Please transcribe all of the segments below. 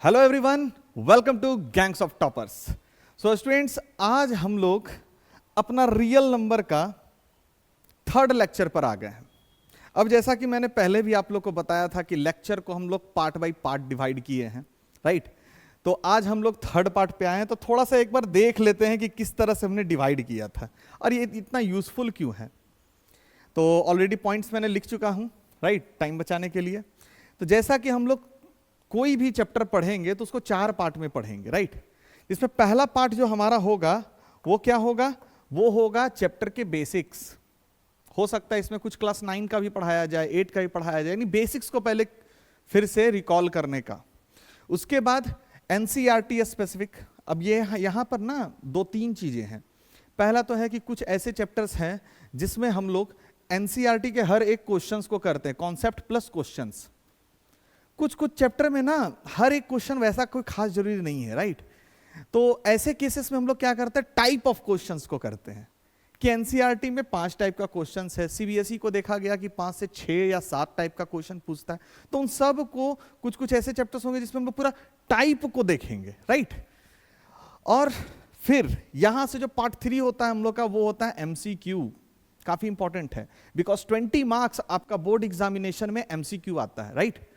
Hello everyone, welcome to Gangs of Toppers. So students, आज हम लोग अपना रियल नंबर का थर्ड लेक्चर पर आ गए हैं। अब जैसा कि मैंने पहले भी आप लोग को बताया था कि लेक्चर को हम लोग पार्ट बाय पार्ट डिवाइड किए हैं, राइट? तो आज हम लोग थर्ड पार्ट पे आए हैं, तो थोड़ा सा एक बार देख लेते हैं कि किस तरह से हमने डिवाइड किया था और ये इतना यूजफुल क्यों है। तो ऑलरेडी पॉइंट्स मैंने लिख चुका हूं, राइट, टाइम बचाने के लिए। तो जैसा कि हम लोग कोई भी चैप्टर पढ़ेंगे तो उसको 4 पार्ट में पढ़ेंगे, राइट? इसमें पहला पार्ट जो हमारा होगा वो क्या होगा? वो होगा चैप्टर के बेसिक्स। हो सकता है इसमें कुछ क्लास 9 का भी पढ़ाया जाए, 8 का भी पढ़ाया जाए, यानी बेसिक्स को पहले फिर से रिकॉल करने का। उसके बाद एनसीईआरटी स्पेसिफिक। अब ये यहां पर ना 2-3 चीजें हैं। पहला तो है कि कुछ ऐसे चैप्टर्स हैं जिसमें हम लोग एनसीईआरटी के हर एक क्वेश्चंस को करते हैं, कॉन्सेप्ट प्लस क्वेश्चंस। कुछ चैप्टर में ना हर एक क्वेश्चन वैसा कोई खास जरूरी नहीं है, राइट? तो ऐसे केसेस में हम लोग क्या करते हैं, टाइप ऑफ क्वेश्चंस को करते हैं कि एनसीईआरटी में 5 टाइप का क्वेश्चंस है, सीबीएसई को देखा गया कि 5 से 6 या 7 टाइप का क्वेश्चन पूछता है। तो उन सब को कुछ ऐसे चैप्टर्स होंगे जिसमें हम लोग पूरा टाइप को देखेंगे, राइट? और फिर यहां से जो पार्ट 3 होता है हम लोग का, वो होता है एमसीक्यू। काफी इंपॉर्टेंट है बिकॉज 20 मार्क्स आपका बोर्ड एग्जामिनेशन में एमसीक्यू आता है, राइट?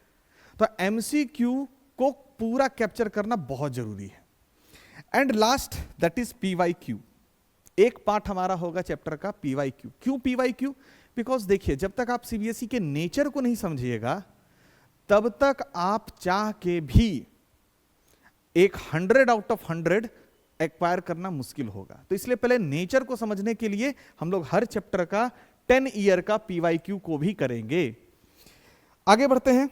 तो एमसीक्यू को पूरा कैप्चर करना बहुत जरूरी है। And last that is PYQ. एक पार्ट हमारा होगा चैप्टर का पीवाईक्यू। क्यों पीवाईक्यू? बिकॉज देखिए, जब तक आप सीबीएसई के नेचर को नहीं समझिएगा तब तक आप चाह के भी एक 100 आउट ऑफ 100 एक्वायर करना मुश्किल होगा। तो इसलिए पहले नेचर को समझने के लिए हम लोग हर चैप्टर का 10 ईयर का पीवाईक्यू को भी करेंगे। आगे बढ़ते हैं।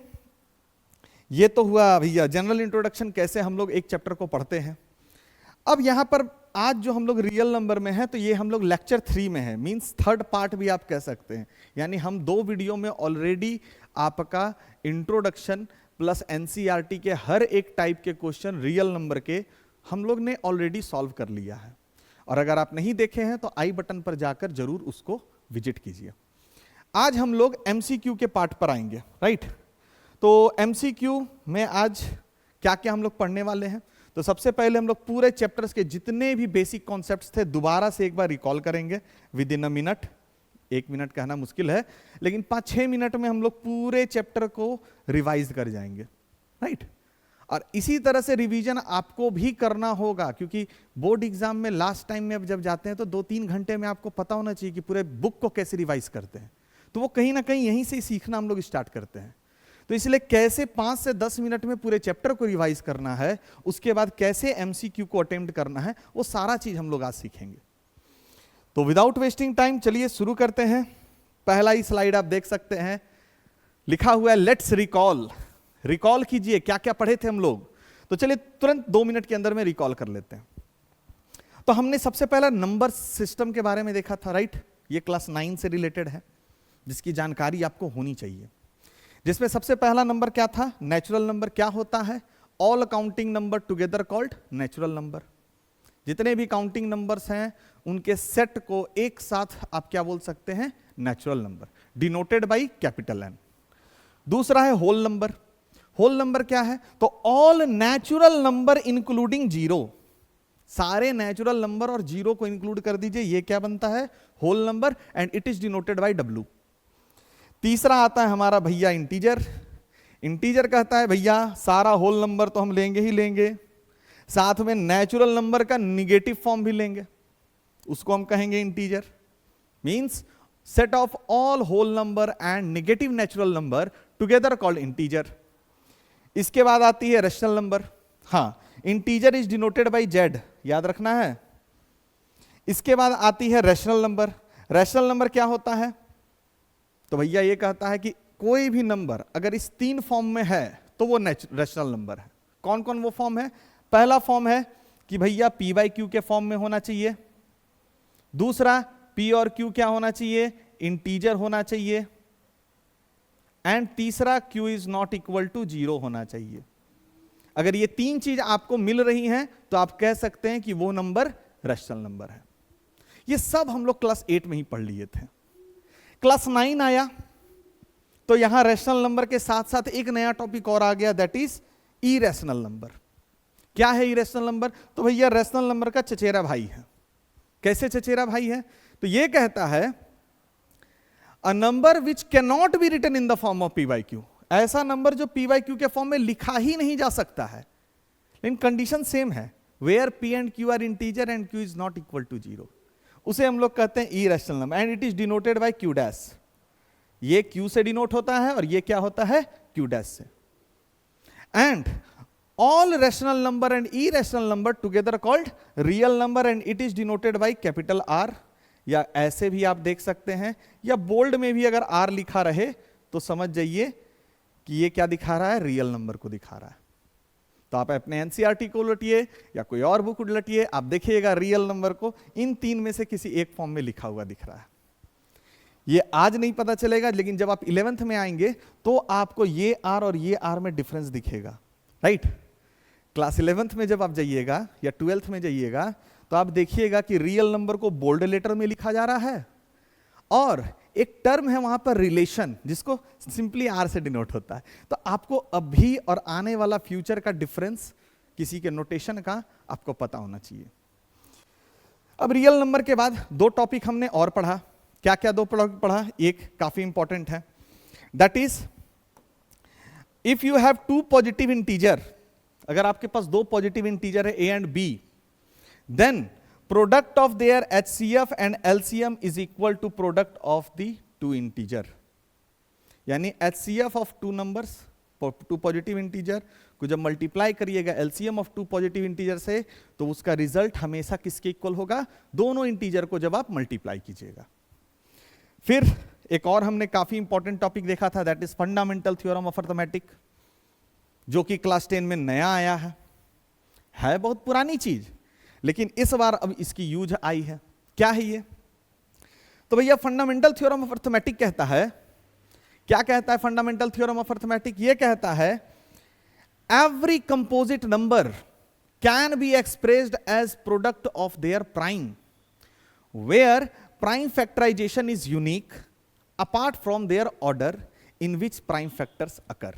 ये तो हुआ भैया जनरल इंट्रोडक्शन, कैसे हम लोग एक चैप्टर को पढ़ते हैं। अब यहां पर आज जो हम लोग रियल नंबर में है, तो ये हम लोग लेक्चर 3 में है, मींस थर्ड पार्ट भी आप कह सकते हैं। यानी हम 2 वीडियो में ऑलरेडी आपका इंट्रोडक्शन प्लस एनसीईआरटी के हर एक टाइप के क्वेश्चन रियल नंबर के हम लोग ने ऑलरेडी सॉल्व कर लिया है। और अगर आप नहीं देखे हैं तो आई बटन पर जाकर जरूर उसको विजिट कीजिए। आज हम लोग एमसीक्यू के पार्ट पर आएंगे, राइट? तो एमसीक्यू में आज क्या क्या हम लोग पढ़ने वाले हैं? तो सबसे पहले हम लोग पूरे चैप्टर्स के जितने भी बेसिक कॉन्सेप्ट्स थे दोबारा से एक बार रिकॉल करेंगे with in a minute. 1 minute कहना मुश्किल है, लेकिन 5-6 मिनट में हम लोग पूरे चैप्टर को रिवाइज कर जाएंगे, राइट? और इसी तरह से रिवीजन आपको भी करना होगा, क्योंकि बोर्ड एग्जाम में लास्ट टाइम में जब जाते हैं तो 2-3 घंटे में आपको पता होना चाहिए कि पूरे बुक को कैसे रिवाइज करते हैं। तो वो कहीं ना कहीं यहीं से सीखना हम लोग स्टार्ट करते हैं। तो इसलिए कैसे 5 से 10 मिनट में पूरे चैप्टर को रिवाइज करना है, उसके बाद कैसे एमसीक्यू को अटेम्प्ट करना है, वो सारा चीज हम लोग आज सीखेंगे। तो विदाउट वेस्टिंग टाइम चलिए शुरू करते हैं। पहला ही स्लाइड आप देख सकते हैं, लिखा हुआ है लेट्स रिकॉल। रिकॉल कीजिए क्या क्या पढ़े थे हम लोग। तो चलिए तुरंत 2 मिनट के अंदर में रिकॉल कर लेते हैं। तो हमने सबसे पहला नंबर सिस्टम के बारे में देखा था, राइट? ये क्लास 9 से रिलेटेड है, जिसकी जानकारी आपको होनी चाहिए। जिसमें सबसे पहला नंबर क्या था? Natural number. क्या होता है? All counting number together called natural number. जितने भी काउंटिंग नंबर्स हैं उनके सेट को एक साथ आप क्या बोल सकते हैं? Natural number, denoted by capital N. दूसरा है होल नंबर। होल नंबर क्या है? तो all natural number including zero. सारे नेचुरल नंबर और जीरो को इंक्लूड कर दीजिए, ये क्या बनता है? Whole number, and it is denoted by W. तीसरा आता है हमारा भैया इंटीजर। इंटीजर कहता है भैया सारा होल नंबर तो हम लेंगे ही लेंगे, साथ में नेचुरल नंबर का निगेटिव फॉर्म भी लेंगे, उसको हम कहेंगे integer. Means set of all whole number and negative natural number together called integer. इसके बाद आती है रैशनल नंबर। हाँ, integer is denoted by Z, याद रखना है। इसके बाद आती है रैशनल नंबर। रैशनल नंबर क्या होता है? तो भैया ये कहता है कि कोई भी नंबर अगर इस 3 फॉर्म में है तो वो रैशनल नंबर है। कौन कौन वो फॉर्म है? पहला फॉर्म है कि भैया पी बाई क्यू के फॉर्म में होना चाहिए। दूसरा, पी और क्यू क्या होना चाहिए? इंटीजर होना चाहिए। एंड तीसरा, Q is not equal to 0 होना चाहिए। अगर ये 3 चीज आपको मिल रही हैं तो आप कह सकते हैं कि वो नंबर रैशनल नंबर है। ये सब हम लोग क्लास 8 में ही पढ़ लिए थे। क्लास 9 आया तो यहां रैशनल नंबर के साथ साथ एक नया टॉपिक और आ गया, दैट इज इरेशनल नंबर। क्या है इरेशनल नंबर? तो भैया रेशनल नंबर का चचेरा भाई है। कैसे चचेरा भाई है? तो ये कहता है a number which can not be written in the form of P by Q, ऐसा नंबर जो पी बाई क्यू के फॉर्म में लिखा ही नहीं जा सकता है, लेकिन कंडीशन सेम है, where P and Q are integer and Q is not equal to 0, उसे हम लोग कहते हैं irrational number and it is denoted by Q dash. ये क्यू से डिनोट होता है और ये क्या होता है? क्यू डैश से। And all rational number and irrational number together called real number and it is denoted by capital R, या ऐसे भी आप देख सकते हैं, या बोल्ड में भी अगर आर लिखा रहे तो समझ जाइए कि ये क्या दिखा रहा है? रियल नंबर को दिखा रहा है। तो आप अपने एनसीईआरटी को लटिए या कोई और बुक लटिए, आप देखिएगा रियल नंबर को इन तीन में से किसी एक फॉर्म में लिखा हुआ दिख रहा है। ये आज नहीं पता चलेगा, लेकिन जब आप 11th में आएंगे तो आपको ये आर और ये आर में डिफरेंस दिखेगा, राइट? क्लास 11th में जब आप जाइएगा या 12th में जाइएगा तो आप देखिएगा कि रियल नंबर को बोल्ड लेटर में लिखा जा रहा है, और एक टर्म है वहां पर रिलेशन जिसको सिंपली आर से डिनोट होता है। तो आपको अभी और आने वाला फ्यूचर का डिफरेंस किसी के नोटेशन का आपको पता होना चाहिए। अब रियल नंबर के बाद दो टॉपिक हमने और पढ़ा। क्या क्या दो टॉपिक पढ़ा? एक काफी इंपॉर्टेंट है, that is if you have two positive integer, अगर आपके पास दो पॉजिटिव इंटीजर है A and B, then product of their HCF and LCM is equal to product of the two integer. यानी HCF of two numbers, two positive integer को जब multiply करिएगा LCM of two positive integer से, तो उसका result हमेशा किसके equal होगा? दोनों इंटीजर को जब आप मल्टीप्लाई कीजिएगा। फिर एक और हमने काफी इंपॉर्टेंट टॉपिक देखा था, that is fundamental theorem of arithmetic, जो कि क्लास 10 में नया आया है बहुत पुरानी चीज, लेकिन इस बार अब इसकी यूज आई है। क्या है ये? तो भैया फंडामेंटल थ्योरम ऑफ अर्थमेटिक कहता है, क्या कहता है फंडामेंटल थ्योरम ऑफ अर्थमेटिक? ये कहता है every composite number can be expressed as product of their prime where prime factorization is unique apart from their order in which prime factors occur,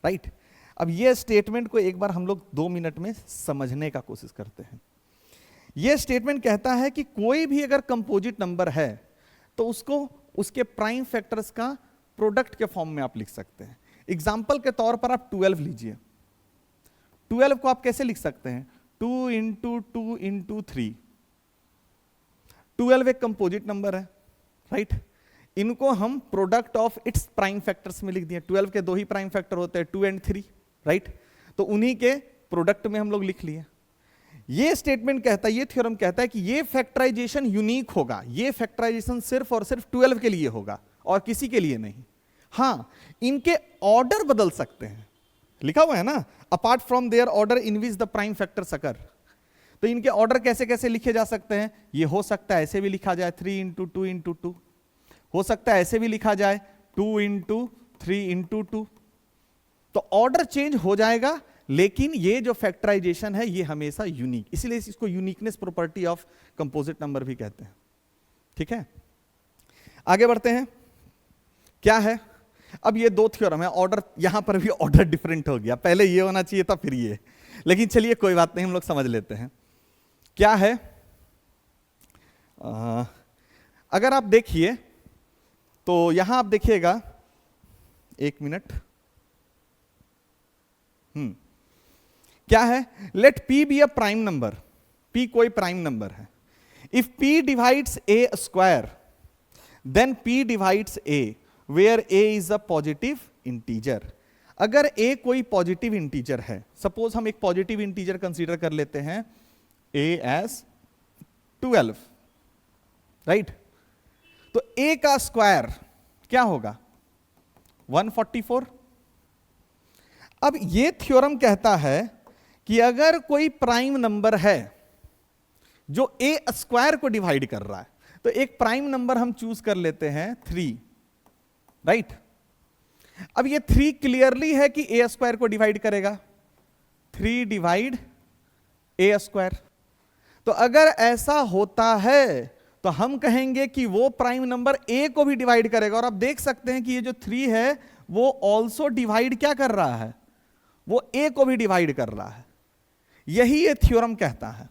right? अब ये स्टेटमेंट को एक बार हम लोग 2 minute में समझने का कोशिश करते हैं। ये स्टेटमेंट कहता है कि कोई भी अगर कंपोजिट नंबर है तो उसको उसके प्राइम फैक्टर्स का प्रोडक्ट के फॉर्म में आप लिख सकते हैं। एग्जाम्पल के तौर पर आप 12 लीजिए। 12 को आप कैसे लिख सकते हैं? 2 इंटू 2 इंटू 3। 12 एक कंपोजिट नंबर है, राइट? इनको हम product of its prime factors में लिख दिए। 12 के दो ही प्राइम फैक्टर होते हैं, 2 एंड 3, राइट? तो उन्हीं के प्रोडक्ट में हम लोग लिख लिए। ये स्टेटमेंट कहता है, ये थ्योरम कहता है कि ये फैक्टराइजेशन यूनिक होगा, ये फैक्टराइजेशन सिर्फ और सिर्फ 12 के लिए होगा और किसी के लिए नहीं। हाँ, इनके ऑर्डर बदल सकते हैं, लिखा हुआ है ना, apart from their order in which the prime factors occur. तो इनके ऑर्डर कैसे कैसे लिखे जा सकते हैं? ये हो सकता है ऐसे भी लिखा जाए 3 इंटू 2 इंटू 2, हो सकता है ऐसे भी लिखा जाए 2 इंटू 3 इंटू 2। तो ऑर्डर चेंज हो जाएगा, लेकिन ये जो फैक्टराइजेशन है ये हमेशा यूनिक, इसलिए इसको uniqueness property of composite number भी कहते हैं। ठीक है, आगे बढ़ते हैं। क्या है? अब ये दो थ्योरम है, ऑर्डर यहां पर भी ऑर्डर डिफरेंट हो गया, पहले ये होना चाहिए था फिर ये, लेकिन चलिए कोई बात नहीं, हम लोग समझ लेते हैं। क्या है? अगर आप देखिए तो यहां आप देखिएगा, 1 मिनट, क्या है? Let P be a prime number, P कोई प्राइम नंबर है। If P divides A square then P divides A where A is a positive integer. अगर A कोई पॉजिटिव इंटीजर है, सपोज हम एक पॉजिटिव इंटीजर कंसीडर कर लेते हैं A एज 12, राइट? तो A का स्क्वायर क्या होगा? 144। अब ये थ्योरम कहता है कि अगर कोई प्राइम नंबर है जो A स्क्वायर को डिवाइड कर रहा है, तो एक प्राइम नंबर हम चूज कर लेते हैं 3, राइट? अब ये 3 क्लियरली है कि A स्क्वायर को डिवाइड करेगा, 3 डिवाइड A स्क्वायर। तो अगर ऐसा होता है तो हम कहेंगे कि वो प्राइम नंबर A को भी डिवाइड करेगा। और आप देख सकते हैं कि ये जो 3 है वो ऑल्सो डिवाइड क्या कर रहा है? वो a को भी डिवाइड कर रहा है। यही ये थ्योरम कहता है,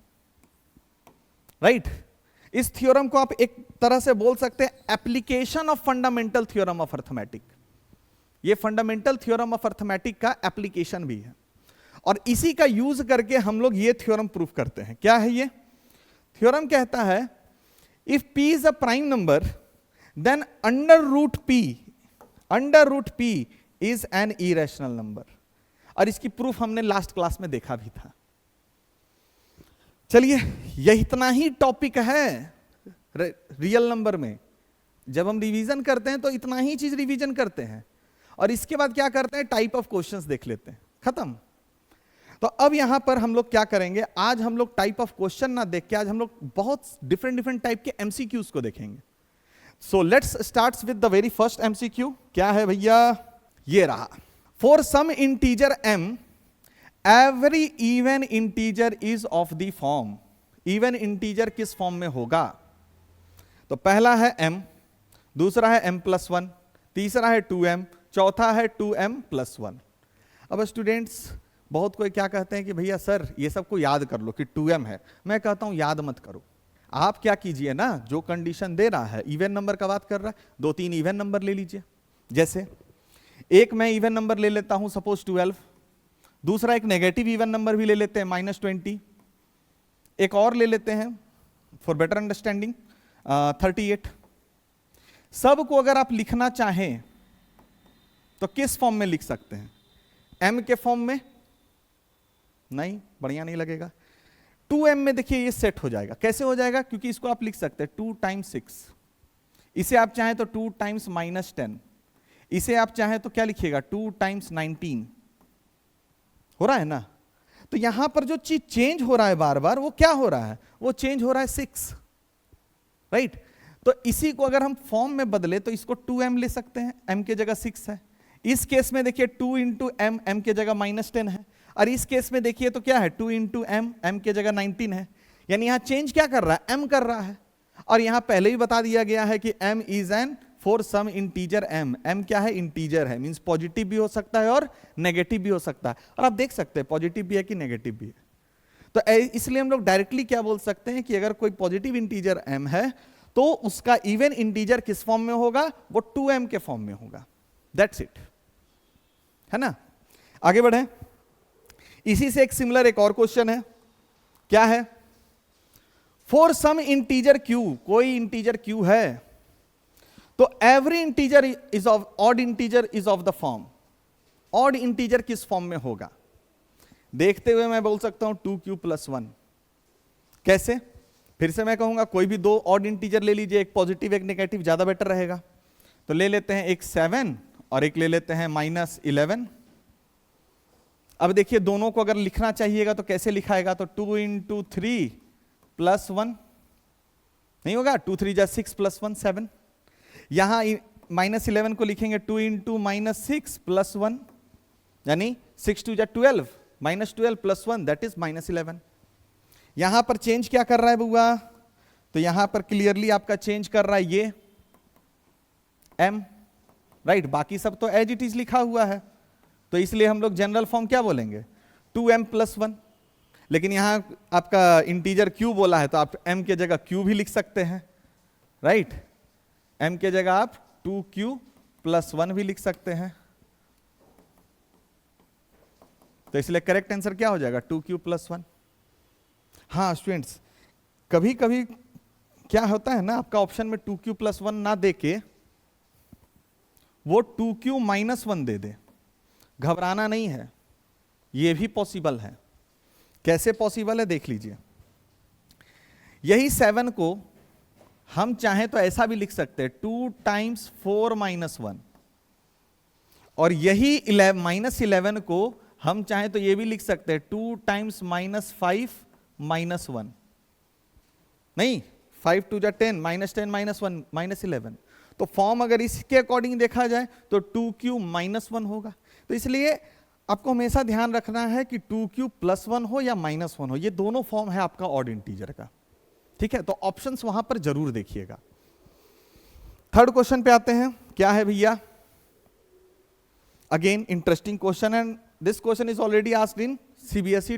राइट? इस थ्योरम को आप एक तरह से बोल सकते हैं application of fundamental theorem of arithmetic. ये फंडामेंटल थ्योरम ऑफ अर्थमेटिक का एप्लीकेशन भी है, और इसी का यूज करके हम लोग ये थ्योरम प्रूफ करते हैं। क्या है ये थ्योरम? कहता है if p is a prime number then under root p is an irrational number. और इसकी प्रूफ हमने लास्ट क्लास में देखा भी था। चलिए, यह इतना ही टॉपिक है रियल नंबर में। जब हम रिवीजन करते हैं तो इतना ही चीज रिवीजन करते हैं, और इसके बाद क्या करते हैं, टाइप ऑफ क्वेश्चंस देख लेते हैं, खत्म। तो अब यहां पर हम लोग क्या करेंगे, आज हम लोग टाइप ऑफ क्वेश्चन ना देख के आज हम लोग बहुत डिफरेंट टाइप के एमसीक्यूज को देखेंगे। So let's start with the very first MCQ. क्या है भैया? ये रहा, for some integer m every even integer is of the form. Even integer किस फॉर्म में होगा? तो पहला है m, दूसरा है m+1, तीसरा है 2m, चौथा है 2m+1। अब स्टूडेंट्स बहुत कोई क्या कहते हैं कि भैया सर ये सबको याद कर लो कि 2m है। मैं कहता हूं याद मत करो, आप क्या कीजिए ना, जो कंडीशन दे रहा है, इवन नंबर का बात कर रहा है, 2-3 इवन नंबर ले लीजिए। जैसे एक मैं इवन नंबर ले लेता हूं सपोज 12, दूसरा एक नेगेटिव इवन नंबर भी ले लेते हैं -20, एक और ले लेते हैं फॉर बेटर अंडरस्टैंडिंग 38। सबको अगर आप लिखना चाहें तो किस फॉर्म में लिख सकते हैं? m के फॉर्म में? नहीं, बढ़िया नहीं लगेगा। 2m में देखिए ये सेट हो जाएगा। कैसे हो जाएगा? क्योंकि इसको आप लिख सकते हैं 2 × 6, इसे आप चाहें तो 2 × -10, इसे आप चाहें तो क्या लिखिएगा 2 × 19। हो रहा है ना? तो यहां पर जो चीज चेंज हो रहा है बार बार, वो क्या हो रहा है? वो चेंज हो रहा है 6, राइट? तो इसी को अगर हम फॉर्म में बदले तो इसको 2m ले सकते हैं, m के जगह 6 है। इस केस में देखिए 2 × m, m के जगह -10 है, और इस केस में देखिए तो क्या है 2 × m, m के जगह 19 है। यानी यहां चेंज क्या कर रहा है? m कर रहा है। और यहां पहले ही बता दिया गया है कि m is an for some integer m। m क्या है? इंटीजर है, मींस पॉजिटिव भी हो सकता है और नेगेटिव भी हो सकता है। और आप देख सकते हैं पॉजिटिव भी है कि नेगेटिव भी है। तो इसलिए हम लोग डायरेक्टली क्या बोल सकते हैं कि अगर कोई पॉजिटिव इंटीजर m है तो उसका इवन इंटीजर किस फॉर्म में होगा? वो 2m के फॉर्म में होगा। दैट्स इट, है ना? आगे बढ़े। इसी से एक सिमिलर एक और क्वेश्चन है। क्या है? फॉर सम इंटीजर q, कोई इंटीजर q है तो every integer is of odd integer is of the form. Odd integer किस फॉर्म में होगा? देखते हुए मैं बोल सकता हूं 2q+1। कैसे? फिर से मैं कहूंगा कोई भी 2 ऑड इंटीजर ले लीजिए, एक पॉजिटिव एक नेगेटिव, ज्यादा बेटर रहेगा। तो ले लेते हैं एक 7 और एक ले लेते हैं -11। अब देखिए दोनों को अगर लिखना चाहिएगा तो कैसे लिखाएगा? तो 2 × 3 + 1 नहीं होगा, 2 × 3 = 6 + 1 7। यहां -11 को लिखेंगे 2 × -6 + 1, यानी 6 × 2 = 12, -12 + 1 दैट इज -11। यहां पर चेंज क्या कर रहा है बुआ? तो यहां पर क्लियरली आपका चेंज कर रहा है ये m, राइट? बाकी सब तो एज इट इज लिखा हुआ है, तो इसलिए हम लोग जनरल फॉर्म क्या बोलेंगे? 2m+1। लेकिन यहां आपका इंटीजर q बोला है तो आप m के जगह q भी लिख सकते हैं, राइट? m के जगह आप 2q+1 भी लिख सकते हैं। तो इसलिए करेक्ट आंसर क्या हो जाएगा? 2q+1। हाँ स्टूडेंट्स, कभी कभी क्या होता है ना, आपका ऑप्शन में 2q+1 ना देके वो 2q-1 दे दे। घबराना नहीं है, ये भी पॉसिबल है। कैसे पॉसिबल है देख लीजिए। यही 7 को हम चाहें तो ऐसा भी लिख सकते हैं 2 × 4 - 1, और यही -11 को हम चाहें तो ये भी लिख सकते हैं 2 × -5 - 1। नहीं, 5 × 2 = 10, -10 - 1 -11। तो फॉर्म अगर इसके अकॉर्डिंग देखा जाए तो 2q-1 होगा। तो इसलिए आपको हमेशा ध्यान रखना है कि 2q+1 हो या -1 हो, ये दोनों फॉर्म है आपका ऑड इंटीजर का, ठीक है? तो ऑप्शंस वहां पर जरूर देखिएगा। थर्ड क्वेश्चन पे आते हैं। क्या है भैया? Again interesting question and this question is already asked in CBSE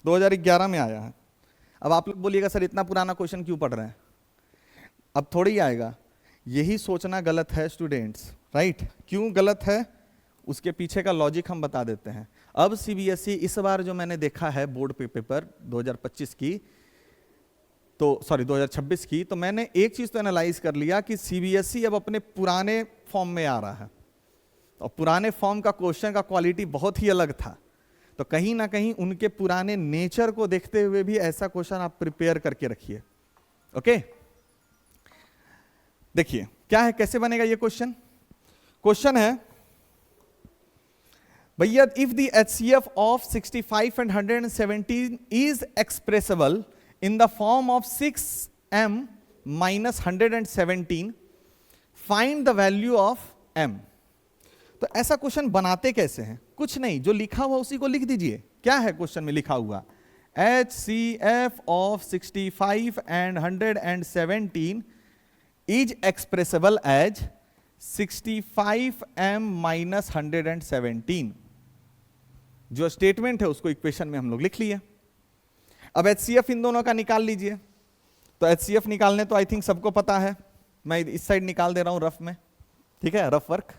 2011 में आया है। अब आप लोग बोलिएगा सर इतना पुराना क्वेश्चन क्यों पढ़ रहे हैं, अब थोड़ी ही आएगा। यही सोचना गलत है स्टूडेंट्स, राइट? क्यों गलत है उसके पीछे का लॉजिक हम बता देते हैं। अब सीबीएसई इस बार जो मैंने देखा है बोर्ड पे पेपर 2025 की, तो सॉरी 2026 की, तो मैंने एक चीज तो एनालाइज कर लिया कि सीबीएसई अब अपने पुराने फॉर्म में आ रहा है, और पुराने फॉर्म का क्वेश्चन का क्वालिटी बहुत ही अलग था। तो कहीं ना कहीं उनके पुराने नेचर को देखते हुए भी ऐसा क्वेश्चन आप प्रिपेयर करके रखिए। ओके, देखिए क्या है, कैसे बनेगा ये क्वेश्चन। क्वेश्चन है भैया, if the HCF of 65 and 117 is expressible in the form of 6m minus 117, find the value of m। तो ऐसा क्वेश्चन बनाते कैसे हैं? कुछ नहीं, जो लिखा हुआ उसी को लिख दीजिए। क्या है क्वेश्चन में लिखा हुआ? HCF of 65 and 117 is expressible as 65m minus 117। जो स्टेटमेंट है उसको इक्वेशन में हम लोग लिख लिए। अब एचसीएफ इन दोनों का निकाल लीजिए। तो एचसीएफ निकालने तो आई थिंक सबको पता है, मैं इस साइड निकाल दे रहा हूं रफ में, ठीक है, रफ वर्क।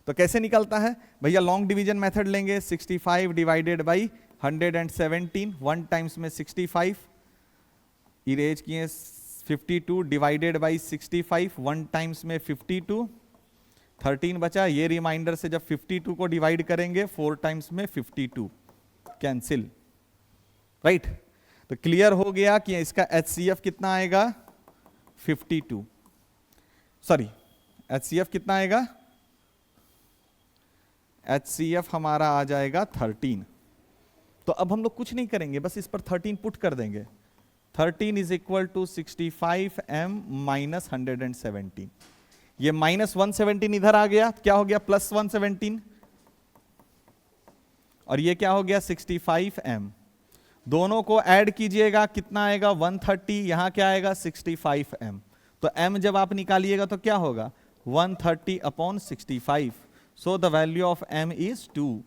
तो कैसे निकलता है भैया? लॉन्ग डिवीजन मेथड लेंगे, 65 डिवाइडेड बाई 117, 1 टाइम्स में 65, इरेज किए 52 डिवाइडेड बाई 65, 1 टाइम्स में 52, 13 बचा। ये रिमाइंडर से जब 52 को डिवाइड करेंगे 4 टाइम्स में 52, कैंसिल, राइट? तो क्लियर हो गया कि इसका एचसीएफ कितना आएगा? 52, सॉरी एचसीएफ कितना आएगा? एचसीएफ हमारा आ जाएगा 13। तो अब हम लोग कुछ नहीं करेंगे, बस इस पर 13 पुट कर देंगे। 13 is equal to 65m minus 117। ये माइनस 117 इधर आ गया, क्या हो गया? प्लस 117, और ये क्या हो गया? 65m। दोनों को ऐड कीजिएगा, कितना आएगा? 130। यहां क्या आएगा? 65m। तो m जब आप निकालिएगा तो क्या होगा? 130 upon 65। So the value of m is 2।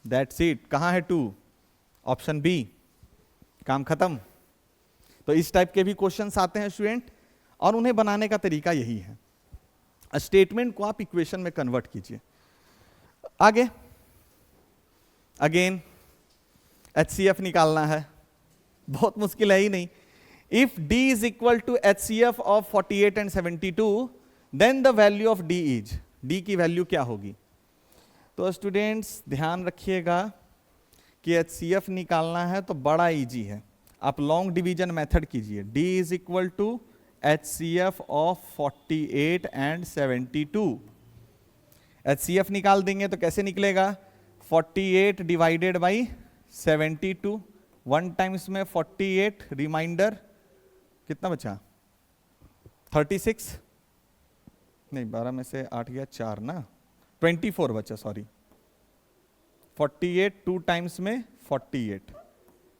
That's it. कहां है 2? Option B. काम खत्म। तो इस टाइप के भी क्वेश्चंस आते हैं स्टूडेंट, और उन्हें बनाने का तरीका यही है। स्टेटमेंट को आप इक्वेशन में कन्वर्ट कीजिए। आगे अगेन HCF निकालना है, बहुत मुश्किल है ही नहीं। If D is equal to HCF of 48 and 72, then the value of D is, D की वैल्यू क्या होगी? तो स्टूडेंट्स ध्यान रखिएगा कि HCF निकालना है तो बड़ा इजी है, आप लॉन्ग डिवीजन मेथड कीजिए। D is equal to HCF of 48 and 72। HCF निकाल देंगे तो कैसे निकलेगा? 48 डिवाइडेड बाई 72, 1 टाइम्स में 48, रिमाइंडर कितना बचा? 36, नहीं 12 में से 8 गया 4 ना, 24 बचा, सॉरी 48, 2 टाइम्स में 48।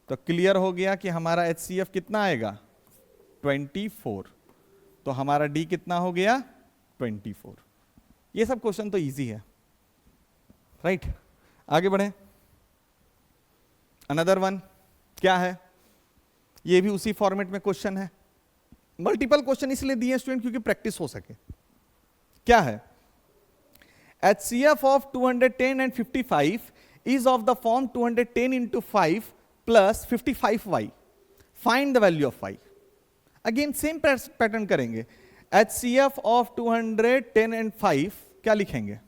तो क्लियर हो गया कि हमारा HCF कितना आएगा? 24। तो हमारा D कितना हो गया? 24। ये सब क्वेश्चन तो इजी है, राइट? आगे बढ़े। अनदर वन क्या है? ये भी उसी फॉर्मेट में क्वेश्चन है। मल्टीपल क्वेश्चन इसलिए दिए स्टूडेंट क्योंकि प्रैक्टिस हो सके। क्या है? HCF of 210 and 55 is of the form 210 into 5 plus 55y. Find the value of y. Again same pattern करेंगे। HCF ऑफ 210 and 5 क्या लिखेंगे?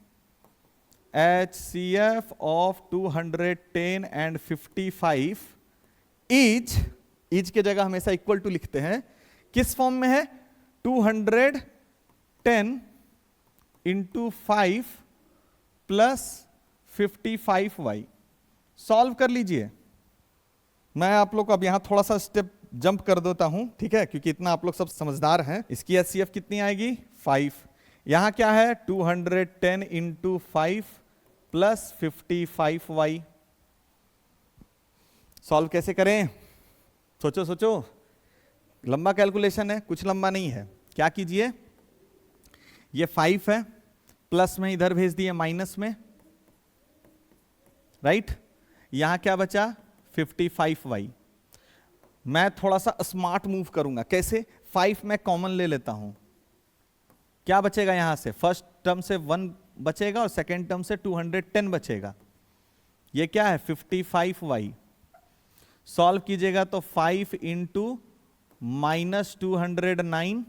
HCF of 210 and 55 इज के जगह हमेशा इक्वल टू लिखते हैं। किस फॉर्म में है? 210 इंटू 5 प्लस 55y। सॉल्व कर लीजिए। मैं आप लोग को अब यहां थोड़ा सा स्टेप जंप कर देता हूं, ठीक है, क्योंकि इतना आप लोग सब समझदार हैं। इसकी HCF कितनी आएगी? 5। यहां क्या है? 210 इंटू 5 प्लस 55y। सॉल्व कैसे करें? सोचो सोचो, लंबा कैलकुलेशन है, कुछ लंबा नहीं है। क्या कीजिए, ये 5 है, प्लस में इधर भेज दिए माइनस में, राइट। यहां क्या बचा 55y। मैं थोड़ा सा स्मार्ट मूव करूंगा, कैसे? 5 मैं कॉमन ले लेता हूं, क्या बचेगा यहां से? फर्स्ट टर्म से 1 बचेगा और सेकेंड टर्म से 210 बचेगा। ये क्या है 55y। सॉल्व कीजिएगा तो 5 इंटू -209।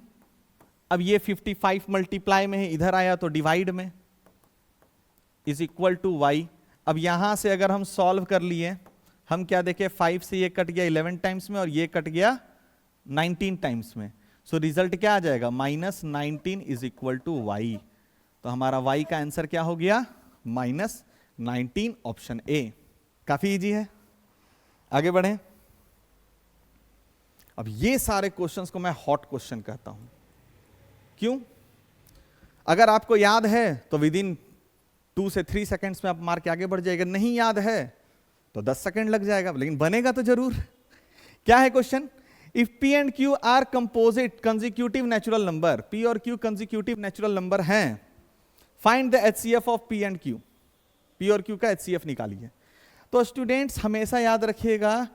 अब ये 55 मल्टीप्लाई में है, इधर आया तो डिवाइड में, इज इक्वल टू y। अब यहां से अगर हम सॉल्व कर लिए, हम क्या देखें 5 से ये कट गया 11 टाइम्स में और ये कट गया 19 टाइम्स में। सो रिजल्ट क्या आ जाएगा -19 इज इक्वल टू y। तो हमारा y का आंसर क्या हो गया -19, ऑप्शन ए। काफी इजी है। आगे बढ़े। अब ये सारे क्वेश्चंस को मैं हॉट क्वेश्चन कहता हूं। क्यों? अगर आपको याद है तो विद इन 2 से 3 सेकेंड्स में आप मार के आगे बढ़ जाएगा, नहीं याद है तो 10 सेकेंड लग जाएगा, लेकिन बनेगा तो जरूर। क्या है question? If P and Q are composite consecutive natural number, P और Q कंसेक्यूटिव नेचुरल नंबर हैं, find the HCF of P and Q। P और Q का HCF निकालिए। तो स्टूडेंट्स हमेशा याद रखिएगा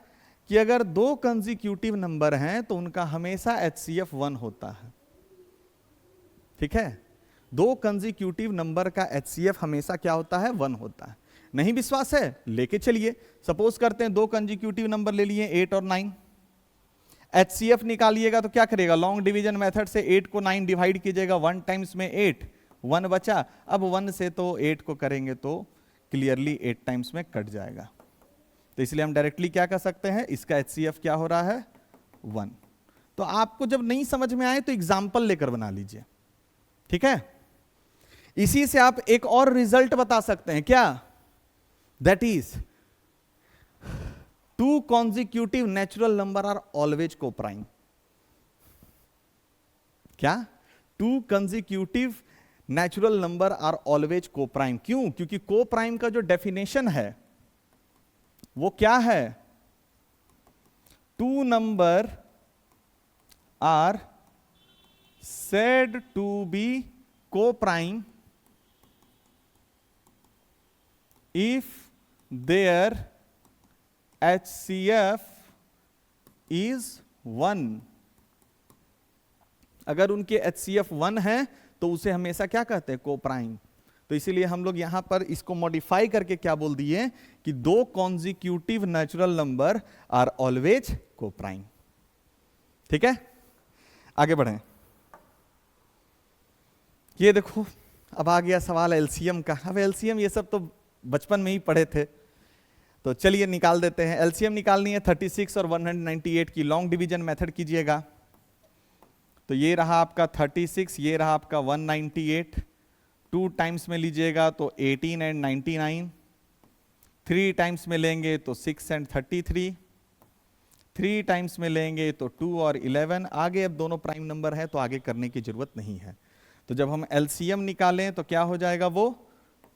कि अगर 2 कंसेक्यूटिव नंबर हैं तो उनका हमेशा HCF 1 होता है। ठीक है, 2 कंसेक्यूटिव नंबर का HCF हमेशा क्या होता है 1 होता है। नहीं विश्वास है लेके चलिए, सपोज करते हैं 2 कंसेक्यूटिव नंबर ले लिए 8 और 9, HCF निकालिएगा तो क्या करेगा? लॉन्ग डिवीजन मेथड से 8 को 9 डिवाइड कीजिएगा, 1 टाइम्स में 8, 1 बचा। अब 1 से तो 8 को करेंगे तो क्लियरली 8 टाइम्स में कट जाएगा, तो इसलिए हम डायरेक्टली क्या कर सकते हैं, इसका HCF क्या हो रहा है 1। तो आपको जब नहीं समझ में आए तो एग्जाम्पल लेकर बना लीजिए, ठीक है। इसी से आप एक और रिजल्ट बता सकते हैं, क्या? That is 2 consecutive natural number are always coprime. क्या? 2 consecutive natural number are always coprime. क्यों? क्योंकि कोप्राइम का जो डेफिनेशन है वो क्या है? 2 number are said to be co-prime if their HCF is 1। अगर उनके HCF 1 है तो उसे हमेशा क्या कहते हैं? को-प्राइम। तो इसीलिए हम लोग यहां पर इसको मॉडिफाई करके क्या बोल दिए कि 2 consecutive natural number are always coprime. ठीक है, आगे बढ़ें। ये देखो अब आ गया सवाल एलसीएम का। अब एलसीएम ये सब तो बचपन में ही पढ़े थे, तो चलिए निकाल देते हैं। एलसीएम निकालनी है 36 और 198 की, लॉन्ग डिवीजन मेथड कीजिएगा। तो ये रहा आपका 36, ये रहा आपका 198, 2 टाइम्स में लीजिएगा तो 18 एंड 99, 3 टाइम्स में लेंगे तो 6 एंड 33, 3 टाइम्स में लेंगे तो 2 और 11। आगे अब दोनों प्राइम नंबर है तो आगे करने की जरूरत नहीं है। तो जब हम एलसीएम निकालें तो क्या हो जाएगा वो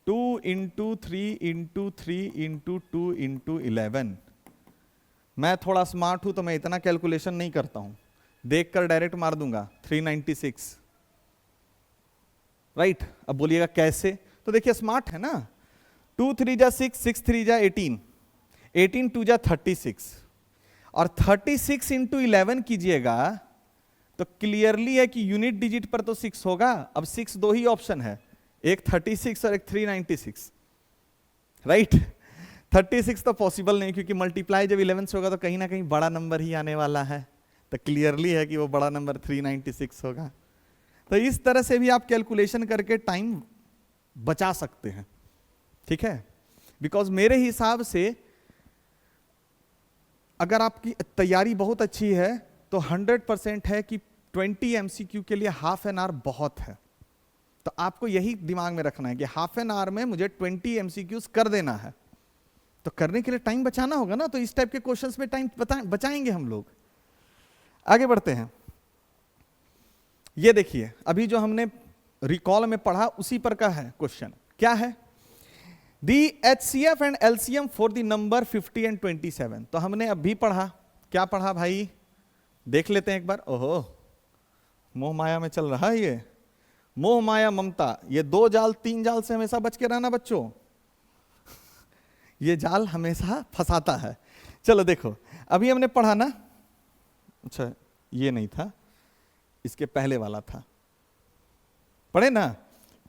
2 इंटू 3 इंटू 3 इंटू 2 इंटू 11। मैं थोड़ा स्मार्ट हूं तो मैं इतना कैलकुलेशन नहीं करता हूं, देखकर डायरेक्ट मार दूंगा 396। राइट, अब बोलिएगा कैसे? तो देखिए स्मार्ट है ना, 2 3 जा 6, 6 3 जा 18, 18 2 जा 36 और 36 इंटू 11 कीजिएगा तो क्लियरली है कि यूनिट डिजिट पर तो 6 होगा। अब 6 दो ही ऑप्शन है, एक 36 और एक 396। राइट, 36 तो पॉसिबल नहीं क्योंकि मल्टीप्लाई जब 11 से होगा तो कहीं ना कहीं बड़ा नंबर ही आने वाला है, तो क्लियरली है कि वो बड़ा नंबर 396 होगा। तो इस तरह से भी आप कैलकुलेशन करके टाइम बचा सकते हैं, ठीक है। बिकॉज मेरे हिसाब से अगर आपकी तैयारी बहुत अच्छी है तो 100% है कि 20 MCQ के लिए हाफ एन आवर बहुत है। तो आपको यही दिमाग में रखना है कि हाफ एन आवर में मुझे 20 MCQs कर देना है। तो करने के लिए टाइम बचाना होगा ना, तो इस टाइप के क्वेश्चंस में टाइम बचाएंगे हम लोग। आगे बढ़ते हैं। ये देखिए अभी जो हमने रिकॉल में पढ़ा उसी पर का है क्वेश्चन। क्या है? दी HCF and LCM for the number 50 and 27। तो हमने अभी पढ़ा, क्या पढ़ा भाई? देख लेते हैं एक बार। ओहो, मोह माया में चल रहा है ये, मोह माया ममता, ये 2 जाल 3 जाल से हमेशा बच के रहना बच्चों। ये जाल हमेशा फंसाता है। चलो देखो, अभी हमने पढ़ा ना, अच्छा ये नहीं था, इसके पहले वाला था, पढ़े ना,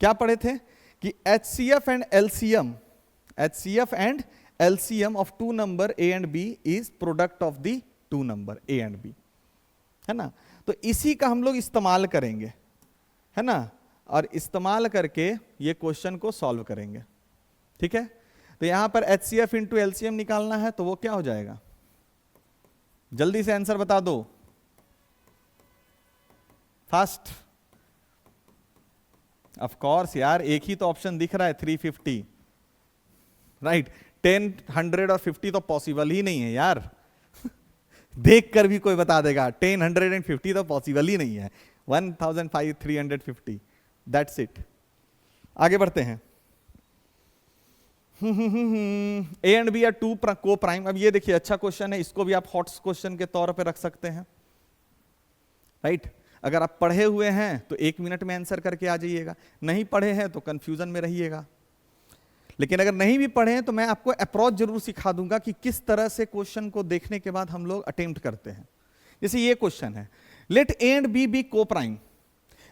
क्या पढ़े थे कि HCF and LCM, HCF and LCM of two number A and B is product of the two number A and B, है ना। तो इसी का हम लोग इस्तेमाल करेंगे, है ना, और इस्तेमाल करके ये क्वेश्चन को सॉल्व करेंगे, ठीक है। तो यहां पर HCF इंटू LCM निकालना है, तो वो क्या हो जाएगा, जल्दी से आंसर बता दो फास्ट। ऑफ कोर्स यार, एक ही तो ऑप्शन दिख रहा है 350, राइट। 10, 100 और 50 तो पॉसिबल ही नहीं है यार देख कर भी कोई बता देगा 10, 100 एंड 50 तो पॉसिबल ही नहीं है। 1550, दैट्स इट। आगे बढ़ते हैं। A and B are two coprime. अब ये देखिए अच्छा क्वेश्चन है, इसको भी आप हॉट क्वेश्चन के तौर पे रख सकते हैं, राइट। अगर आप पढ़े हुए हैं तो 1 मिनट में आंसर करके आ जाइएगा, नहीं पढ़े हैं तो कंफ्यूजन में रहिएगा। लेकिन अगर नहीं भी पढ़े हैं तो मैं आपको अप्रोच जरूर सिखा दूंगा कि किस तरह से क्वेश्चन को देखने के बाद हम लोग अटेम्प्ट करते हैं। जैसे ये क्वेश्चन है, let a and b be coprime,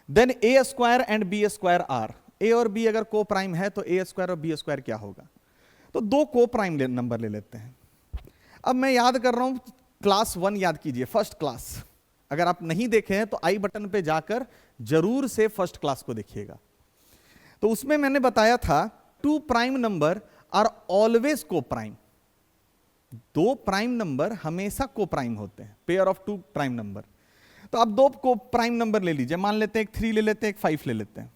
then a square and b square are. A और बी अगर को प्राइम है तो ए स्क्वायर और बी स्क्वायर क्या होगा। तो दो को प्राइम नंबर ले लेते हैं। अब मैं याद कर रहा हूं, क्लास 1 याद कीजिए, फर्स्ट क्लास। अगर आप नहीं देखे हैं तो आई बटन पे जाकर जरूर से फर्स्ट क्लास को देखिएगा। तो उसमें मैंने बताया था two prime number are always coprime. दो प्राइम नंबर हमेशा को प्राइम होते हैं, pair of two prime number. तो आप दो को प्राइम नंबर ले लीजिए, मान लेते हैं एक 3 ले लेते हैं, एक 5 ले लेते हैं।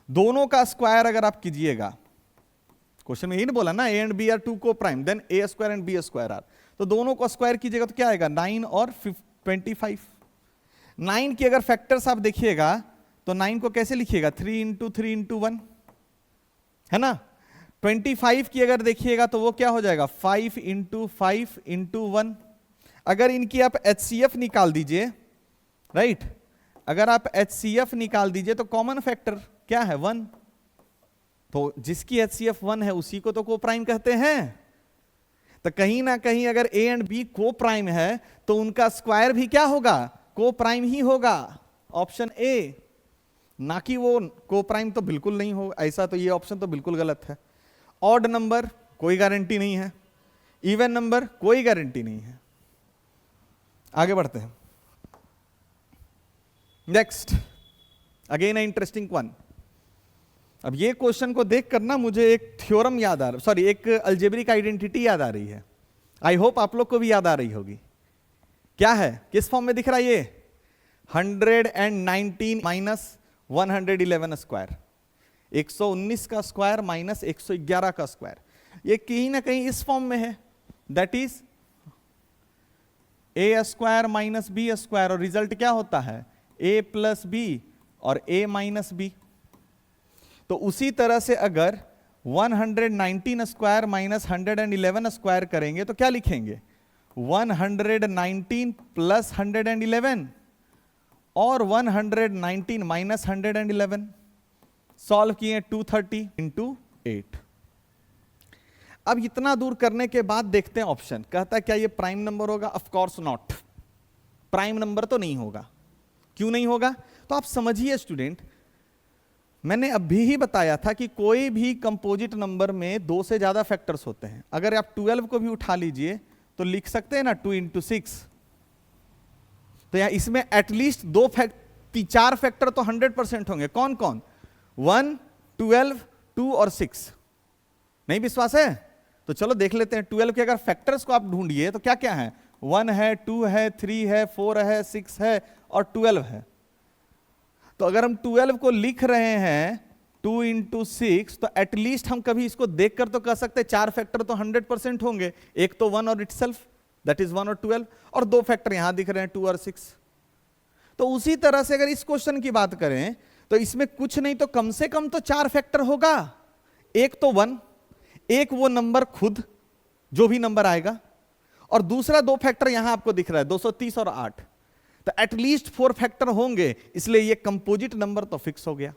दोनों का स्क्वायर अगर आप कीजिएगा, क्वेश्चन में यही ना बोला ना, a and B are two coprime, then a square and b square are. तो दोनों को स्क्वायर कीजिएगा तो क्या आएगा, 9 और 25। 9 की अगर फैक्टर्स आप देखिएगा तो 9 को कैसे लिखिएगा, 3 इंटू 3 इंटू 1, है ना। 25 की अगर देखिएगा तो वो क्या हो जाएगा, 5 इंटू 5 इंटू 1। अगर इनकी आप HCF निकाल दीजिए, राइट, अगर आप HCF निकाल दीजिए तो कॉमन फैक्टर क्या है, 1। तो जिसकी HCF 1 है उसी को तो को प्राइम कहते हैं। तो कहीं ना कहीं अगर A एंड B को प्राइम है तो उनका स्क्वायर भी क्या होगा, को प्राइम ही होगा, ऑप्शन ए। ना कि वो को प्राइम तो बिल्कुल नहीं हो, ऐसा तो ये ऑप्शन तो बिल्कुल गलत है। ऑड नंबर कोई गारंटी नहीं है, इवन नंबर कोई गारंटी नहीं है। आगे बढ़ते हैं। नेक्स्ट, अगेन ए इंटरेस्टिंग वन। अब ये क्वेश्चन को देख कर ना मुझे एक थ्योरम याद आ रहा, सॉरी एक अलजेब्रिक आइडेंटिटी याद आ रही है। आई होप आप लोग को भी याद आ रही होगी। क्या है, किस फॉर्म में दिख रहा है ये, 119 माइनस 111 स्क्वायर, 119 का स्क्वायर माइनस 111 का स्क्वायर। ये कहीं ना कहीं इस फॉर्म में है, that is A square minus B square, और रिजल्ट क्या होता है, ए प्लस बी और ए माइनस बी। तो उसी तरह से अगर 119 स्क्वायर माइनस 111 स्क्वायर करेंगे तो क्या लिखेंगे, 119 प्लस 111 और 119 माइनस 111। सॉल्व किए 230 इंटू 8। अब इतना दूर करने के बाद देखते हैं ऑप्शन, कहता है क्या ये प्राइम नंबर होगा, of course not, prime number तो नहीं होगा। क्यों नहीं होगा, तो आप समझिए स्टूडेंट, मैंने अभी ही बताया था कि कोई भी कंपोजिट नंबर में 2 से ज्यादा फैक्टर्स होते हैं। अगर आप 12 को भी उठा लीजिए तो लिख सकते हैं ना 2 इंटू 6। तो यहां इसमें एटलीस्ट 4 फैक्टर तो 100% होंगे। कौन कौन, 1, 12, 2 और 6। नहीं विश्वास है तो चलो देख लेते हैं। 12 के अगर फैक्टर्स को आप ढूंढिए तो क्या क्या है, 1 है, 2 है, 3 है, 4 है, 6 है और 12 है। तो अगर हम 12 को लिख रहे हैं 2 इंटू 6, तो एटलीस्ट हम कभी इसको देखकर तो कह सकते हैं 4 फैक्टर तो 100% होंगे। एक तो 1 और इटसेल्फ, दैट इज 1 और 12, और 2 फैक्टर यहां दिख रहे हैं 2 और 6। तो उसी तरह से अगर इस क्वेश्चन की बात करें तो इसमें कुछ नहीं तो कम से कम तो 4 फैक्टर होगा। एक तो 1, एक वो नंबर खुद जो भी नंबर आएगा, और दूसरा 2 फैक्टर यहां आपको दिख रहा है 230 और 8। तो एटलीस्ट 4 फैक्टर होंगे, इसलिए ये कंपोजिट नंबर तो फिक्स हो गया।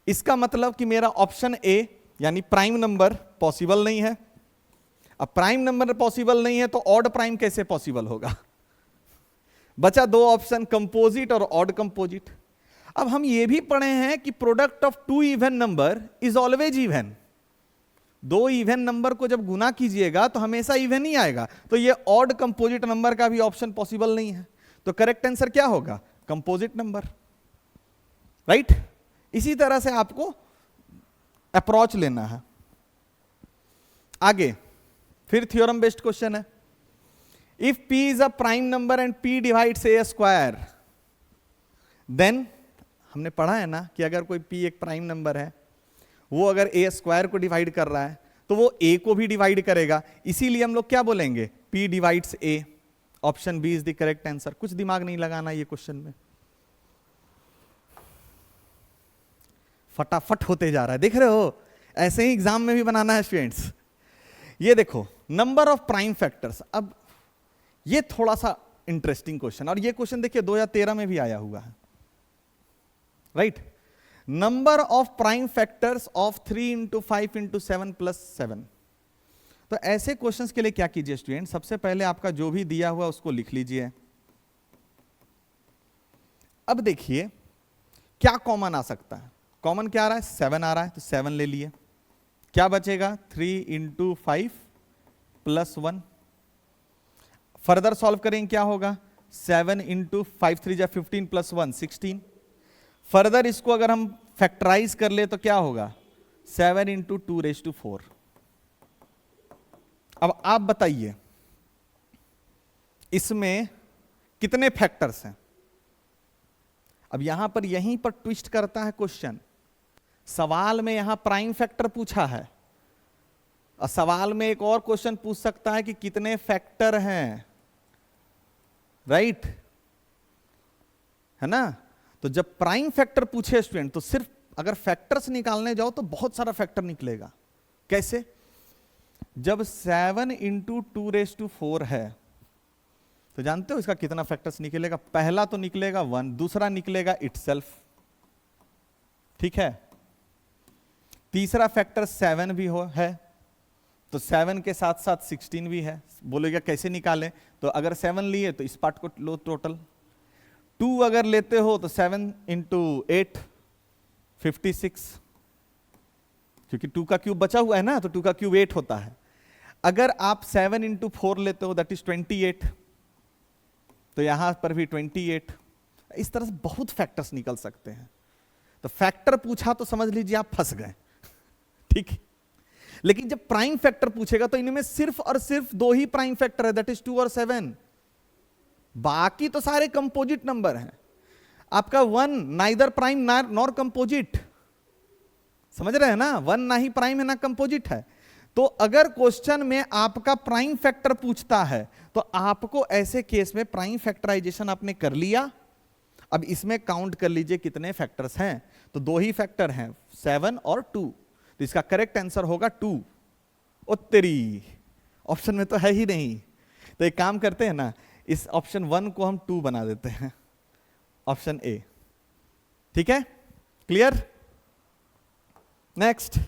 इसका मतलब कि मेरा ऑप्शन ए यानी प्राइम नंबर पॉसिबल नहीं है। अब प्राइम नंबर पॉसिबल नहीं है तो ऑड प्राइम कैसे पॉसिबल होगा? बचा दो ऑप्शन, कंपोजिट और ऑड कंपोजिट। अब हम ये भी पढ़े हैं कि product of two even number is always even. दो इवन नंबर को जब गुना कीजिएगा तो हमेशा इवन ही आएगा, तो ये ऑड कंपोजिट नंबर का भी ऑप्शन पॉसिबल नहीं है। तो करेक्ट आंसर क्या होगा? Composite number, right. इसी तरह से आपको अप्रोच लेना है। आगे फिर थ्योरम बेस्ड क्वेश्चन है। If p is a prime number and p divides a square, then हमने पढ़ा है ना कि अगर कोई p एक प्राइम नंबर है, वो अगर a स्क्वायर को डिवाइड कर रहा है तो वो a को भी डिवाइड करेगा। इसीलिए हम लोग क्या बोलेंगे? p divides a। Option B is the correct answer. कुछ दिमाग नहीं लगाना ये क्वेश्चन में, फटाफट होते जा रहा है, देख रहे हो। ऐसे ही एग्जाम में भी बनाना है स्टूडेंट्स। ये देखो नंबर ऑफ प्राइम फैक्टर्स। अब ये थोड़ा सा इंटरेस्टिंग क्वेश्चन, और ये क्वेश्चन देखिए 2013 में भी आया हुआ है, right. Number of prime factors of 3 into 5 into 7 plus 7। तो ऐसे क्वेश्चंस के लिए क्या कीजिए स्टूडेंट, सबसे पहले आपका जो भी दिया हुआ उसको लिख लीजिए। अब देखिए क्या कॉमन आ सकता है। कॉमन क्या आ रहा है? 7 आ रहा है, तो 7 ले लिए। क्या बचेगा? 3 इंटू 5 प्लस 1। फर्दर सॉल्व करेंगे क्या होगा? 7 इंटू 5 3 जा 15 प्लस 1 16। फर्दर इसको अगर हम फैक्टराइज कर ले तो क्या होगा? 7 इंटू 2 रेज टू 4। अब आप बताइए इसमें कितने फैक्टर्स हैं? अब यहां पर यहीं पर ट्विस्ट करता है क्वेश्चन। सवाल में यहां प्राइम फैक्टर पूछा है, और सवाल में एक और क्वेश्चन पूछ सकता है कि कितने फैक्टर हैं, राइट, है ना। तो जब प्राइम फैक्टर पूछे स्टूडेंट तो सिर्फ अगर फैक्टर्स निकालने जाओ तो बहुत सारा फैक्टर निकलेगा। कैसे? जब 7 इंटू 2 रेज टू 4 है तो जानते हो इसका कितना फैक्टर्स निकलेगा? पहला तो निकलेगा 1, दूसरा निकलेगा इटसेल्फ, ठीक है। तीसरा फैक्टर 7 भी है, तो 7 के साथ साथ 16 भी है। बोलेगा कैसे निकालें? तो अगर 7 लिए तो इस पार्ट को लो टोटल। 2 अगर लेते हो तो 7 इंटू 8 56, क्योंकि 2 का क्यूब बचा हुआ है ना, तो 2 का क्यूब 8 होता है। अगर आप 7 इंटू 4 लेते हो दैट इज 28, तो यहां पर भी 28। इस तरह से बहुत फैक्टर्स निकल सकते हैं। तो फैक्टर पूछा तो समझ लीजिए आप फंस गए, ठीक है। लेकिन जब प्राइम फैक्टर पूछेगा तो इनमें सिर्फ और सिर्फ 2 ही प्राइम फैक्टर है, दैट इज 2 और 7। बाकी तो सारे कंपोजिट नंबर हैं। आपका 1 नाइदर प्राइम नॉर कंपोजिट, समझ रहे हैं ना। 1 ना ही प्राइम है ना कंपोजिट है। तो अगर क्वेश्चन में आपका प्राइम फैक्टर पूछता है तो आपको ऐसे केस में प्राइम फैक्टराइजेशन आपने कर लिया। अब इसमें काउंट कर लीजिए कितने फैक्टर्स हैं। तो 2 ही फैक्टर हैं, 7 और 2। तो इसका करेक्ट आंसर होगा 2। उत्तरी ऑप्शन में तो है ही नहीं। तो एक काम करते हैं ना, इस ऑप्शन 1 को हम 2 बना देते हैं, ऑप्शन ए, ठीक है। क्लियर? नेक्स्ट,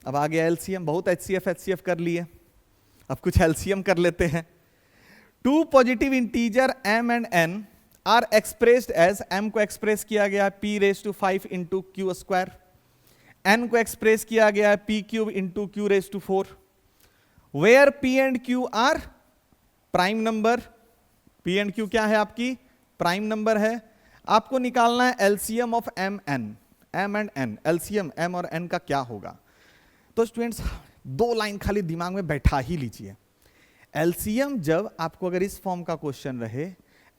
अब आ गया एलसीएम। बहुत एचसीएफ कर लिए, अब कुछ एलसीएम कर लेते हैं। 2 positive integer m and n are expressed as, m को एक्सप्रेस किया गया p raise to 5 into Q square, n को एक्सप्रेस किया गया है p cube into Q raise to 4, where p and q are prime number. p and q क्या है? आपकी प्राइम नंबर है। आपको निकालना है LCM of m and n। LCM m और n का क्या होगा? तो स्टूडेंट्स 2 लाइन खाली दिमाग में बैठा ही लीजिए। एलसीएम जब आपको अगर इस फॉर्म का क्वेश्चन रहे,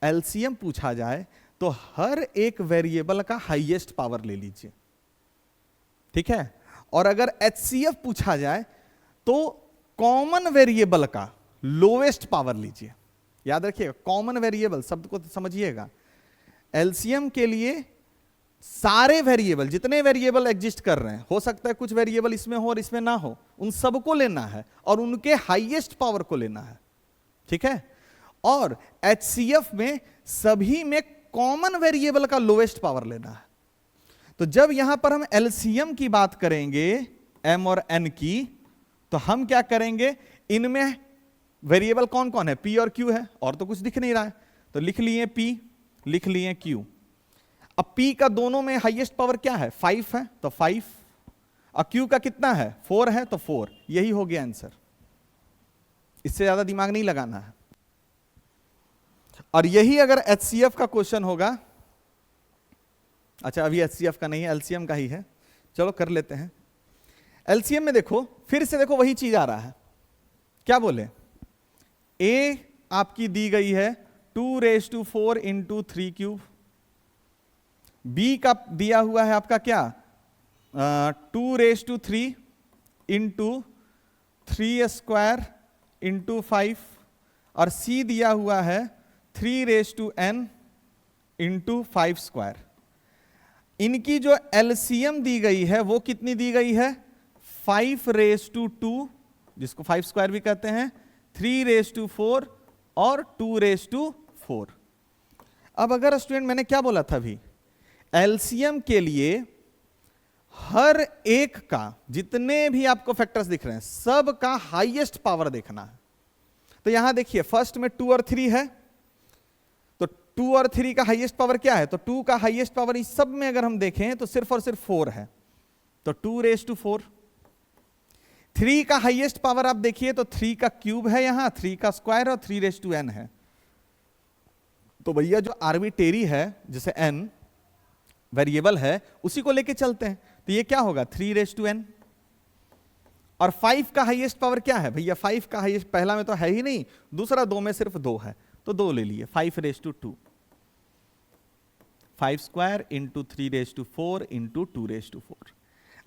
एलसीएम पूछा जाए तो हर एक वेरिएबल का हाईएस्ट पावर ले लीजिए, ठीक है। और अगर एचसीएफ पूछा जाए तो कॉमन वेरिएबल का लोएस्ट पावर लीजिए। याद रखिएगा, कॉमन वेरिएबल शब्द को समझिएगा। एलसीएम के लिए सारे वेरिएबल, जितने वेरिएबल एग्जिस्ट कर रहे हैं, हो सकता है कुछ वेरिएबल इसमें हो और इसमें ना हो, उन सबको लेना है और उनके हाईएस्ट पावर को लेना है, ठीक है। और एचसीएफ में सभी में कॉमन वेरिएबल का लोएस्ट पावर लेना है। तो जब यहां पर हम एलसीएम की बात करेंगे m और n की, तो हम क्या करेंगे, इनमें वेरिएबल कौन कौन है, p और q है, और तो कुछ दिख नहीं रहा है, तो लिख लिए p, लिख लिए q। अब p का दोनों में हाईएस्ट पावर क्या है, 5 है, तो 5, और q का कितना है, 4 है, तो 4। यही हो गया आंसर, इससे ज्यादा दिमाग नहीं लगाना है। और यही अगर HCF का क्वेश्चन होगा, अच्छा अभी HCF का नहीं है, LCM का ही है, चलो कर लेते हैं। LCM में देखो, फिर से देखो वही चीज आ रहा है, क्या बोले, A आपकी दी गई है 2⁴ इंटू 3 क्यूब, B का दिया हुआ है आपका क्या 2⁵ इंटू 3² इंटू 5, और C दिया हुआ है 3⁻n इंटू 5²। इनकी जो एलसीएम दी गई है वो कितनी दी गई है, 5⁻², जिसको 5² भी कहते हैं, 3⁻4 और 2⁻4। अब अगर स्टूडेंट, मैंने क्या बोला था अभी, एलसीएम के लिए हर एक का, जितने भी आपको फैक्टर्स दिख रहे हैं, सब का हाईएस्ट पावर देखना है। तो यहां देखिए फर्स्ट में 2 और 3 है, तो 2 और 3 का हाईएस्ट पावर क्या है, तो 2 का हाईएस्ट पावर इस सब में अगर हम देखें तो सिर्फ और सिर्फ 4 है, तो 2⁻4। 3 का हाईएस्ट पावर आप देखिए तो 3 का क्यूब है, यहां 3 का स्क्वायर और 3⁻n है। तो भैया जो आर्बिट्रेरी है, जैसे n वेरिएबल है, उसी को लेके चलते हैं, तो ये क्या होगा 3⁻n। और 5 का हाईएस्ट पावर क्या है भैया, 5 का हाईएस्ट पहला में तो है ही नहीं, दूसरा 2 में सिर्फ 2 है, तो 2 ले लिए, 5⁻2, 5² इंटू 3⁻4 इंटू 2⁻4।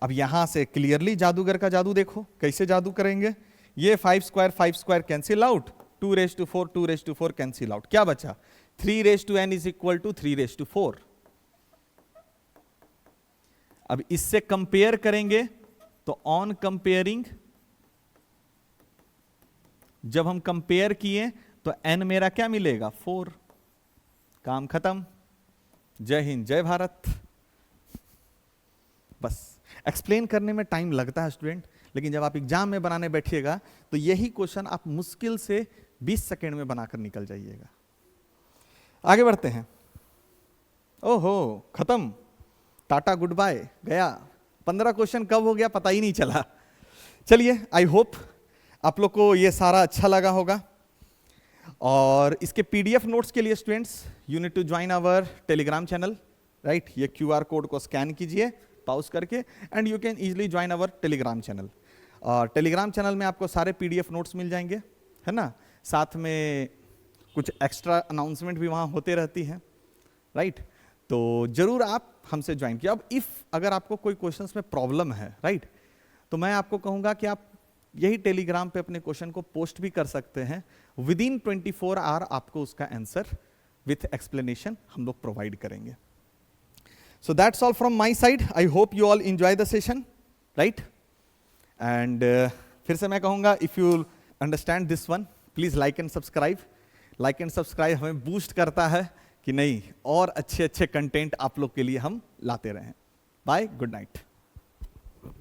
अब यहां से क्लियरली जादूगर का जादू देखो, कैसे जादू करेंगे, ये 5² कैंसिल आउट, 2⁻4 कैंसिल आउट, क्या बचा 3⁻n इज इक्वल टू 3⁻4। अब इससे कंपेयर करेंगे तो ऑन कंपेयरिंग, जब हम कंपेयर किए तो n मेरा क्या मिलेगा 4, काम खत्म, जय हिंद जय भारत। बस एक्सप्लेन करने में टाइम लगता है स्टूडेंट, लेकिन जब आप एग्जाम में बनाने बैठिएगा तो यही क्वेश्चन आप मुश्किल से 20 सेकेंड में बनाकर निकल जाइएगा। आगे बढ़ते हैं। ओहो खत्म, टाटा गुड बाय, गया। 15 क्वेश्चन कब हो गया पता ही नहीं चला। चलिए, आई होप आप लोग को ये सारा अच्छा लगा होगा, और इसके पीडीएफ नोट्स के लिए students you need to join our Telegram channel, right. ये क्यूआर कोड को स्कैन कीजिए पॉज करके, and you can easily join our Telegram channel. और टेलीग्राम चैनल में आपको सारे पीडीएफ नोट्स मिल जाएंगे, है ना, साथ में कुछ एक्स्ट्रा अनाउंसमेंट भी वहाँ होते रहती हैं, राइट। तो जरूर आप हमसे ज्वाइन किया। अब इफ अगर आपको कोई क्वेश्चंस में प्रॉब्लम है, राइट, तो मैं आपको कहूँगा कि आप यही टेलीग्राम पे अपने क्वेश्चन को पोस्ट भी कर सकते हैं। विदिन 24 आवर आपको उसका आंसर विथ एक्सप्लेनेशन हम लोग प्रोवाइड करेंगे। So that's all from my side. I hope you all enjoy the session, right? And फिर से मैं कहूँगा, if you understand this one, please like and subscribe. Like and subscribe हमें boost करता है कि नहीं और अच्छे अच्छे कंटेंट आप लोग के लिए हम लाते रहें। Bye, good night.